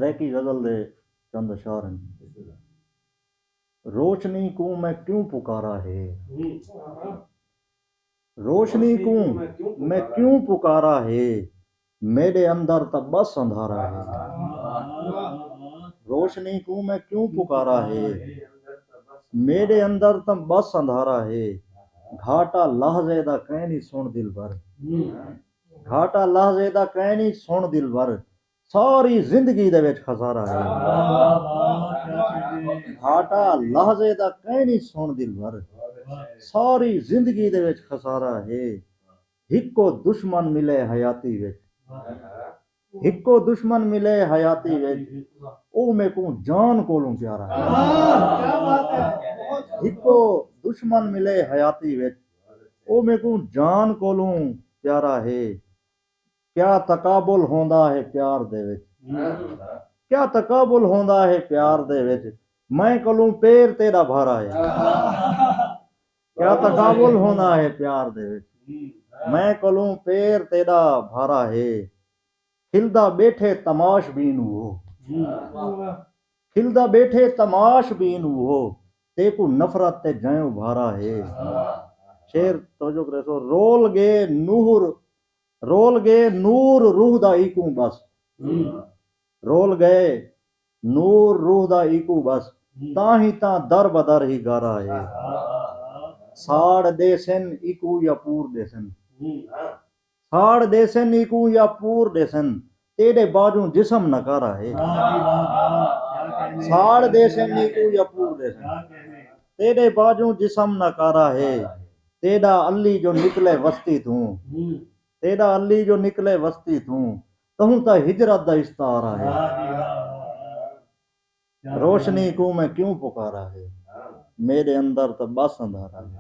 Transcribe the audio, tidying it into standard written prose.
ट्रैकी गजल दे चंद अशार हैं। रोशनी को मैं क्यों पुकारा है, रोशनी को मैं क्यों पुकारा है, मेरे अंदर तब बस अंधारा है। रोशनी को मैं क्यों पुकारा है, मेरे अंदर तब बस अंधारा है। घाटा लहजे दा कहनी सुन दिल भर, घाटा लहजे दा कहनी सुन दिल भर, सारी जिंदगी दे विच खसारा है। घाटा लहजे दा कहनी सुन दिल भर, सारी जिंदगी दे विच खसारा है। हिको दुश्मन मिले हयाती विच, हिको दुश्मन मिले हयाती विच, ओ मेरे को जान कोलों प्यारा है। हिको दुश्मन मिले हयाती विच, ओ मेरे को जान कोलों प्यारा है। क्या तकाबुल होंदा है प्यार दे विच, क्या तकाबुल होंदा है प्यार दे विच, मैं कोलों पैर तेरा भारा है। क्या तकाबुल होंदा है प्यार दे विच, मैं कोलों पैर तेरा भारा है। खिलदा बैठे तमाश बीन हो, खिलदा बैठे तमाश बीन हो, तेको नफरत ते जयो भारा है। शेर तवज्जो करे सो, रोल गए नूर रूह दा इकू बस, रोल गए नूर रूह दा इकू बस, ताही ता दर बदर ही गारा है। साड़ दे सन इकू या पूर दे सन, साड़ दे सन इकू या पूर दे सन, तेरे बाजू जिस्म नकारा है। साड़ दे सन इकू या पूर दे सन, तेरे बाजू जिस्म नकारा है। तेरा अली जो निकले वस्ती तू, तेरा अली जो निकले वस्ती तू, तहूं ता हिजरत दा इस्तारा है। रोशनी को मैं क्यों पुकारा है, मेरे अंदर तो बस अंधारा है।